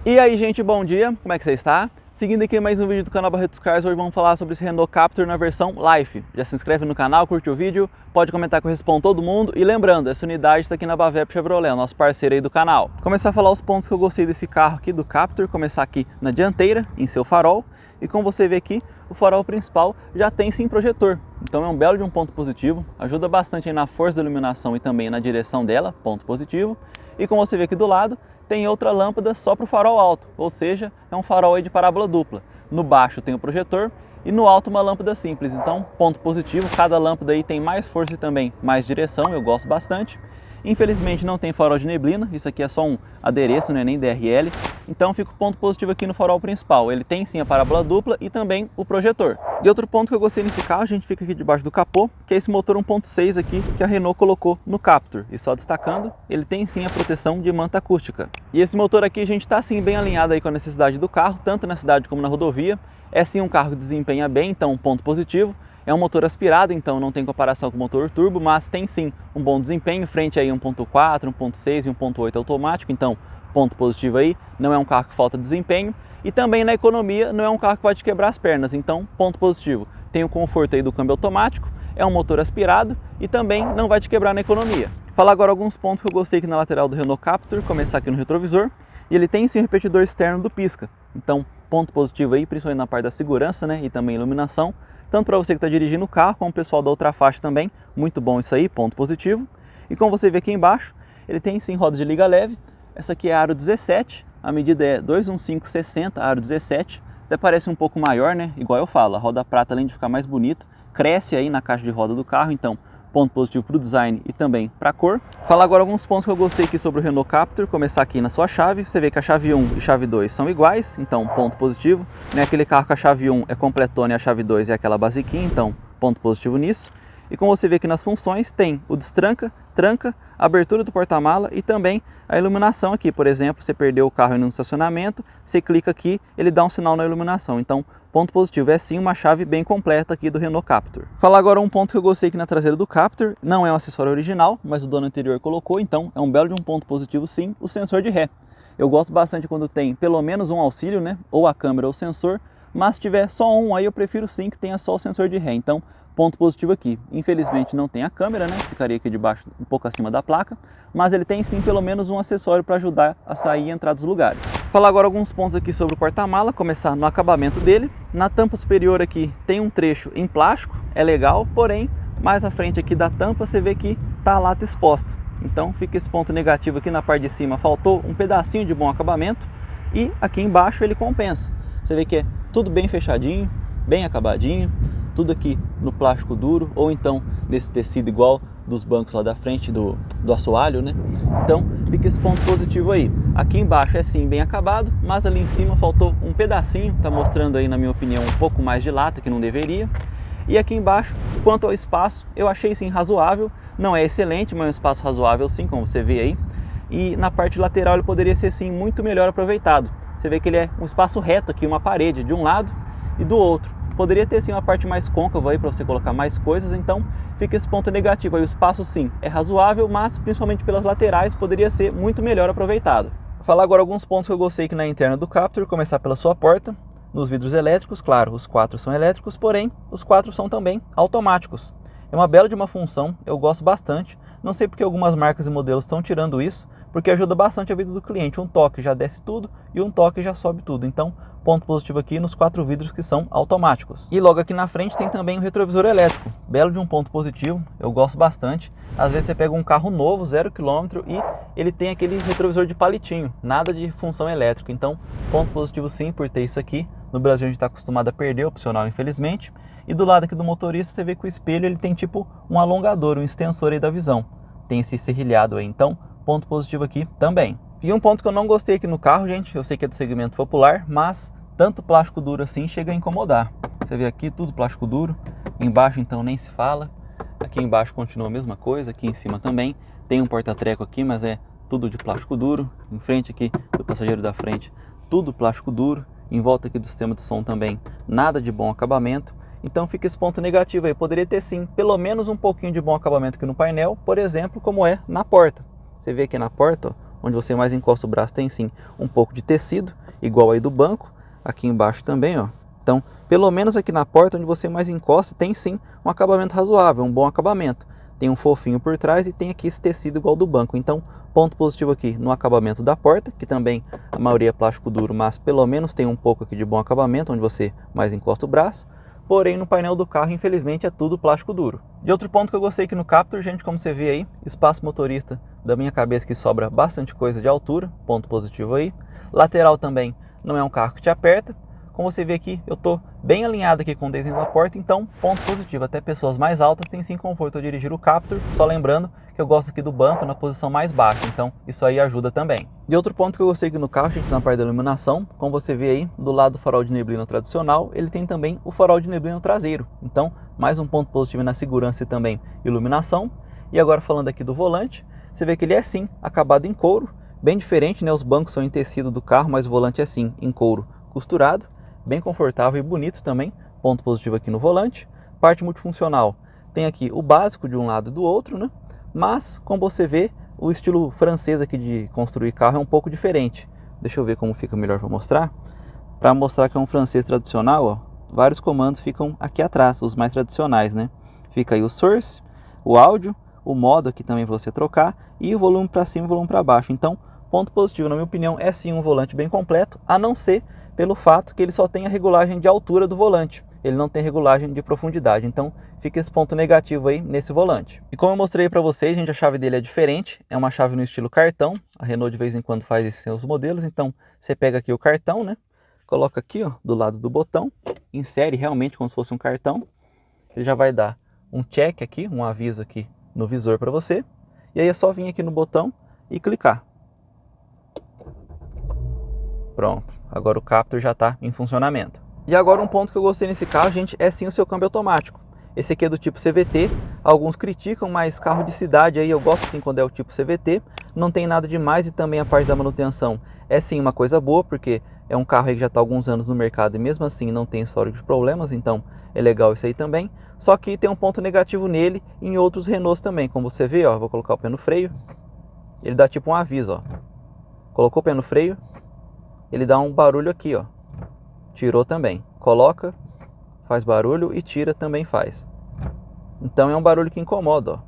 E aí, gente, bom dia, como é que você está? Seguindo aqui mais um vídeo do canal Barretos Cars, hoje vamos falar sobre esse Renault Captur na versão Life. Já se inscreve no canal, curte o vídeo, pode comentar que eu respondo todo mundo. E lembrando, essa unidade está aqui na Bavep Chevrolet, nosso parceiro aí do canal. Começar a falar os pontos que eu gostei desse carro aqui, do Captur. Começar aqui na dianteira, em seu farol. E como você vê aqui, o farol principal já tem sim projetor. Então é um belo de um ponto positivo, ajuda bastante aí na força da iluminação e também na direção dela, ponto positivo. E como você vê aqui do lado, tem outra lâmpada só para o farol alto, ou seja, é um farol aí de parábola dupla. No baixo tem o projetor e no alto uma lâmpada simples, então ponto positivo, cada lâmpada aí tem mais força e também mais direção, eu gosto bastante. Infelizmente não tem farol de neblina, isso aqui é só um adereço, não é nem DRL, então fica o ponto positivo aqui no farol principal. Ele tem sim a parábola dupla e também o projetor. E outro ponto que eu gostei nesse carro, a gente fica aqui debaixo do capô, que é esse motor 1.6 aqui que a Renault colocou no Captur. E só destacando, ele tem sim a proteção de manta acústica. E esse motor aqui a gente está sim bem alinhado aí com a necessidade do carro, tanto na cidade como na rodovia. É sim um carro que desempenha bem, então ponto positivo. É um motor aspirado, então não tem comparação com o motor turbo, mas tem sim um bom desempenho, frente aí 1.4, 1.6 e 1.8 automático, então ponto positivo aí, não é um carro que falta desempenho. E também na economia não é um carro que vai te quebrar as pernas, então ponto positivo. Tem o conforto aí do câmbio automático, é um motor aspirado e também não vai te quebrar na economia. Falar agora alguns pontos que eu gostei aqui na lateral do Renault Captur, começar aqui no retrovisor. E ele tem sim o repetidor externo do pisca, então ponto positivo aí, principalmente na parte da segurança, né, e também iluminação. Tanto para você que está dirigindo o carro, como o pessoal da outra faixa também, muito bom isso aí, ponto positivo. E como você vê aqui embaixo, ele tem sim roda de liga leve, essa aqui é a aro 17, a medida é 215/60, aro 17, até parece um pouco maior, né, igual eu falo, a roda prata além de ficar mais bonito, cresce aí na caixa de roda do carro, então ponto positivo para o design e também para a cor. Falar agora alguns pontos que eu gostei aqui sobre o Renault Captur, começar aqui na sua chave, você vê que a chave 1 e chave 2 são iguais, então ponto positivo. Não é aquele carro que a chave 1 é completona e a chave 2 é aquela basiquinha, então ponto positivo nisso. E como você vê aqui nas funções, tem o destranca, tranca, abertura do porta-mala e também a iluminação aqui. Por exemplo, você perdeu o carro indo no estacionamento, você clica aqui, ele dá um sinal na iluminação. Então, ponto positivo, é sim uma chave bem completa aqui do Renault Captur. Falar agora um ponto que eu gostei aqui na traseira do Captur, não é um acessório original, mas o dono anterior colocou, então é um belo de um ponto positivo sim, o sensor de ré. Eu gosto bastante quando tem pelo menos um auxílio, né, ou a câmera ou o sensor, mas se tiver só um, aí eu prefiro sim que tenha só o sensor de ré. Então, ponto positivo aqui. Infelizmente não tem a câmera, né? Ficaria aqui debaixo, um pouco acima da placa, mas ele tem sim pelo menos um acessório para ajudar a sair e entrar dos lugares. Falar agora alguns pontos aqui sobre o porta-mala, começar no acabamento dele. Na tampa superior aqui tem um trecho em plástico, é legal, porém, mais à frente aqui da tampa você vê que tá a lata exposta. Então fica esse ponto negativo aqui na parte de cima, faltou um pedacinho de bom acabamento e aqui embaixo ele compensa. Você vê que é tudo bem fechadinho, bem acabadinho, tudo aqui no plástico duro ou então nesse tecido igual dos bancos lá da frente do assoalho, né? Então fica esse ponto positivo aí. Aqui embaixo é sim bem acabado, mas ali em cima faltou um pedacinho, tá mostrando aí na minha opinião um pouco mais de lata que não deveria. E aqui embaixo, quanto ao espaço, eu achei sim razoável, não é excelente, mas é um espaço razoável sim, como você vê aí. E na parte lateral ele poderia ser sim muito melhor aproveitado. Você vê que ele é um espaço reto aqui, uma parede de um lado e do outro. Poderia ter sim uma parte mais côncava aí para você colocar mais coisas, então fica esse ponto negativo aí. O espaço sim é razoável, mas principalmente pelas laterais poderia ser muito melhor aproveitado. Vou falar agora alguns pontos que eu gostei aqui na interna do Captur, começar pela sua porta. Nos vidros elétricos, claro, os 4 são elétricos, porém os 4 são também automáticos. É uma bela de uma função, eu gosto bastante. Não sei porque algumas marcas e modelos estão tirando isso, porque ajuda bastante a vida do cliente. Um toque já desce tudo e um toque já sobe tudo. Então, ponto positivo aqui nos 4 vidros que são automáticos. E logo aqui na frente tem também o retrovisor elétrico. Belo de um ponto positivo, eu gosto bastante. Às vezes você pega um carro novo, 0 km, e ele tem aquele retrovisor de palitinho, nada de função elétrica. Então, ponto positivo sim por ter isso aqui. No Brasil a gente está acostumado a perder o opcional, infelizmente. E do lado aqui do motorista você vê que o espelho ele tem tipo um alongador, um extensor aí da visão. Tem esse serrilhado aí, então ponto positivo aqui também. E um ponto que eu não gostei aqui no carro, gente, eu sei que é do segmento popular, mas tanto plástico duro assim chega a incomodar. Você vê aqui tudo plástico duro, embaixo então nem se fala. Aqui embaixo continua a mesma coisa, aqui em cima também. Tem um porta-treco aqui, mas é tudo de plástico duro. Em frente aqui do passageiro da frente, tudo plástico duro. Em volta aqui do sistema de som também, nada de bom acabamento. Então fica esse ponto negativo aí. Poderia ter sim, pelo menos um pouquinho de bom acabamento aqui no painel, por exemplo, como é na porta. Você vê aqui na porta, ó, onde você mais encosta o braço tem sim um pouco de tecido, igual aí do banco, aqui embaixo também, ó. Então, pelo menos aqui na porta onde você mais encosta, tem sim um acabamento razoável, um bom acabamento. Tem um fofinho por trás e tem aqui esse tecido igual do banco. Então, ponto positivo aqui no acabamento da porta, que também a maioria é plástico duro, mas pelo menos tem um pouco aqui de bom acabamento, onde você mais encosta o braço. Porém, no painel do carro, infelizmente, é tudo plástico duro. E outro ponto que eu gostei aqui no Captur, gente, como você vê aí, espaço motorista da minha cabeça que sobra bastante coisa de altura, ponto positivo aí. Lateral também não é um carro que te aperta. Como você vê aqui, eu estou bem alinhado aqui com o desenho da porta, então ponto positivo. Até pessoas mais altas têm sim conforto ao dirigir o Captur, só lembrando que eu gosto aqui do banco na posição mais baixa, então isso aí ajuda também. E outro ponto que eu gostei aqui no carro, gente, na parte da iluminação, como você vê aí, do lado do farol de neblina tradicional, ele tem também o farol de neblina traseiro. Então, mais um ponto positivo na segurança e também iluminação. E agora falando aqui do volante, você vê que ele é sim acabado em couro, bem diferente, né? Os bancos são em tecido do carro, mas o volante é sim em couro costurado. Bem confortável e bonito também, ponto positivo aqui no volante. Parte multifuncional, tem aqui o básico de um lado e do outro, né? Mas, como você vê, o estilo francês aqui de construir carro é um pouco diferente. Deixa eu ver como fica melhor para mostrar. Para mostrar que é um francês tradicional, ó, vários comandos ficam aqui atrás, os mais tradicionais, né? Fica aí o source, o áudio, o modo aqui também para você trocar e o volume para cima e o volume para baixo. Então, ponto positivo, na minha opinião, é sim um volante bem completo, a não ser pelo fato que ele só tem a regulagem de altura do volante. Ele não tem regulagem de profundidade, então fica esse ponto negativo aí nesse volante. E como eu mostrei para vocês, gente, a chave dele é diferente, é uma chave no estilo cartão. A Renault de vez em quando faz isso em seus modelos, então você pega aqui o cartão, né? Coloca aqui, ó, do lado do botão, insere realmente como se fosse um cartão. Ele já vai dar um check aqui, um aviso aqui no visor para você. E aí é só vir aqui no botão e clicar. Pronto, agora o Captur já está em funcionamento. E agora um ponto que eu gostei nesse carro, gente, é sim o seu câmbio automático. Esse aqui é do tipo CVT, alguns criticam, mas carro de cidade aí eu gosto sim quando é o tipo CVT. Não tem nada demais e também a parte da manutenção é sim uma coisa boa, porque é um carro aí que já está há alguns anos no mercado e mesmo assim não tem histórico de problemas, então é legal isso aí também. Só que tem um ponto negativo nele e em outros Renaults também, como você vê, ó, vou colocar o pé no freio, ele dá tipo um aviso, ó. Colocou o pé no freio, ele dá um barulho aqui, ó. Tirou também. Coloca, faz barulho e tira também faz. Então é um barulho que incomoda, ó.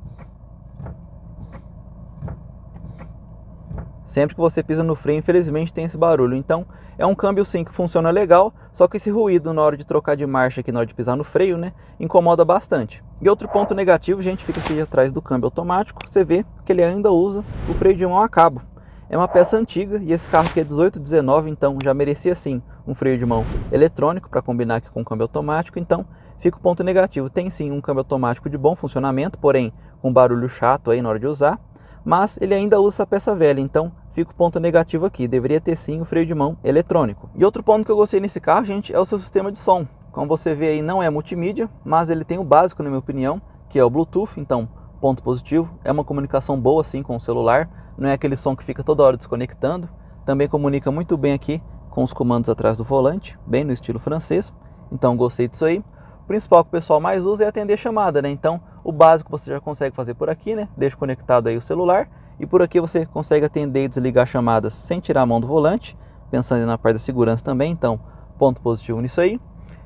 Sempre que você pisa no freio, infelizmente tem esse barulho. Então é um câmbio sim que funciona legal, só que esse ruído na hora de trocar de marcha aqui, na hora de pisar no freio, né, incomoda bastante. E outro ponto negativo, gente, fica aqui atrás do câmbio automático. Você vê que ele ainda usa o freio de mão a cabo. É uma peça antiga e esse carro aqui é 1819, então já merecia sim um freio de mão eletrônico para combinar aqui com o câmbio automático, então fica o ponto negativo. Tem sim um câmbio automático de bom funcionamento, porém com barulho chato aí na hora de usar, mas ele ainda usa essa peça velha, então fica o ponto negativo aqui. Deveria ter sim o freio de mão eletrônico. E outro ponto que eu gostei nesse carro, gente, é o seu sistema de som. Como você vê aí, não é multimídia, mas ele tem o básico, na minha opinião, que é o Bluetooth, então ponto positivo, é uma comunicação boa assim com o celular. Não é aquele som que fica toda hora desconectando. Também comunica muito bem aqui com os comandos atrás do volante, bem no estilo francês. Então gostei disso aí. O principal que o pessoal mais usa é atender chamada, né? Então o básico você já consegue fazer por aqui, né? Deixa conectado aí o celular. E por aqui você consegue atender e desligar chamadas sem tirar a mão do volante. Pensando na parte da segurança também, então ponto positivo nisso aí.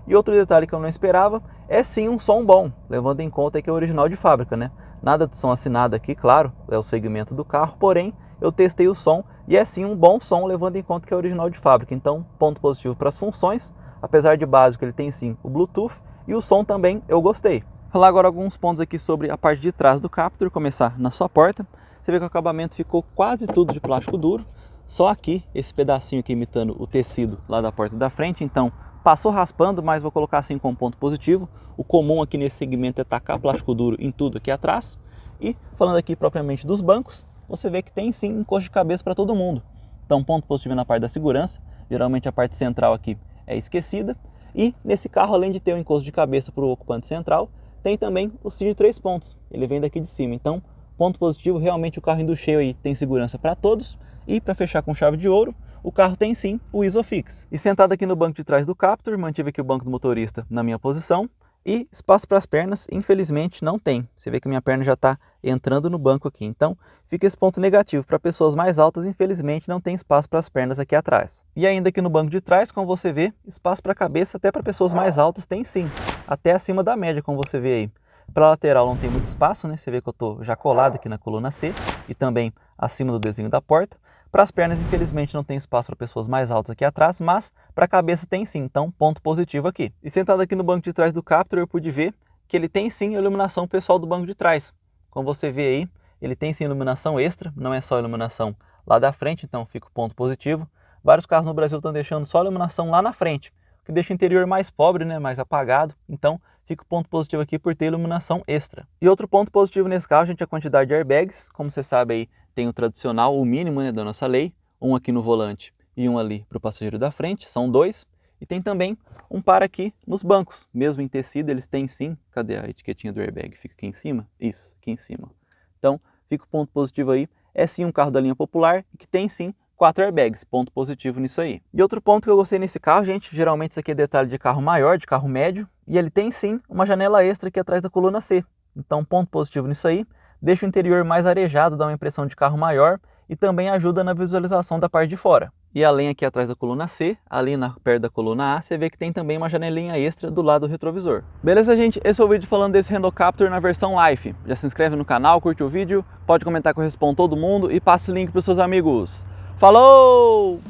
E outro detalhe que eu não esperava é sim um som bom, levando em conta que é original de fábrica, né? Nada de som assinado aqui, claro, é o segmento do carro, porém eu testei o som e é sim um bom som, levando em conta que é original de fábrica. Então, ponto positivo para as funções, apesar de básico ele tem sim o Bluetooth e o som também eu gostei. Falar agora alguns pontos aqui sobre a parte de trás do Captur, começar na sua porta. Você vê que o acabamento ficou quase tudo de plástico duro, só aqui esse pedacinho aqui imitando o tecido lá da porta da frente, então passou raspando, mas vou colocar assim como ponto positivo. O comum aqui nesse segmento é tacar plástico duro em tudo aqui atrás. E falando aqui propriamente dos bancos, você vê que tem sim encosto de cabeça para todo mundo. Então ponto positivo na parte da segurança, geralmente a parte central aqui é esquecida. E nesse carro, além de ter um encosto de cabeça para o ocupante central, tem também o cinto de 3 pontos, ele vem daqui de cima. Então ponto positivo, realmente o carro indo cheio aí tem segurança para todos. E para fechar com chave de ouro, o carro tem sim o ISOFIX. E sentado aqui no banco de trás do Captur, mantive aqui o banco do motorista na minha posição. E espaço para as pernas, infelizmente, não tem. Você vê que minha perna já está entrando no banco aqui. Então, fica esse ponto negativo. Para pessoas mais altas, infelizmente, não tem espaço para as pernas aqui atrás. E ainda aqui no banco de trás, como você vê, espaço para a cabeça até para pessoas mais altas tem sim. Até acima da média, como você vê aí. Para a lateral não tem muito espaço, né? Você vê que eu estou já colado aqui na coluna C e também acima do desenho da porta. Para as pernas, infelizmente, não tem espaço para pessoas mais altas aqui atrás, mas para a cabeça tem sim, então ponto positivo aqui. E sentado aqui no banco de trás do Captur, eu pude ver que ele tem sim iluminação pessoal do banco de trás. Como você vê aí, ele tem sim iluminação extra, não é só iluminação lá da frente, então fica o ponto positivo. Vários carros no Brasil estão deixando só iluminação lá na frente, o que deixa o interior mais pobre, né, mais apagado, então fica o ponto positivo aqui por ter iluminação extra. E outro ponto positivo nesse carro, gente, é a quantidade de airbags. Como você sabe aí, tem o tradicional, o mínimo, né, da nossa lei, um aqui no volante e um ali para o passageiro da frente, são 2. E tem também um par aqui nos bancos, mesmo em tecido, eles têm sim. Cadê a etiquetinha do airbag? Fica aqui em cima? Isso, aqui em cima. Então, fica o ponto positivo aí. É sim um carro da linha popular e que tem sim 4 airbags, ponto positivo nisso aí. E outro ponto que eu gostei nesse carro, gente, geralmente isso aqui é detalhe de carro maior, de carro médio, e ele tem sim uma janela extra aqui atrás da coluna C. Então, ponto positivo nisso aí. Deixa o interior mais arejado, dá uma impressão de carro maior e também ajuda na visualização da parte de fora. E além aqui atrás da coluna C, ali perto da coluna A, você vê que tem também uma janelinha extra do lado do retrovisor. Beleza, gente? Esse é o vídeo falando desse Renault Captur na versão Life. Já se inscreve no canal, curte o vídeo, pode comentar que eu respondo todo mundo e passa o link para os seus amigos. Falou!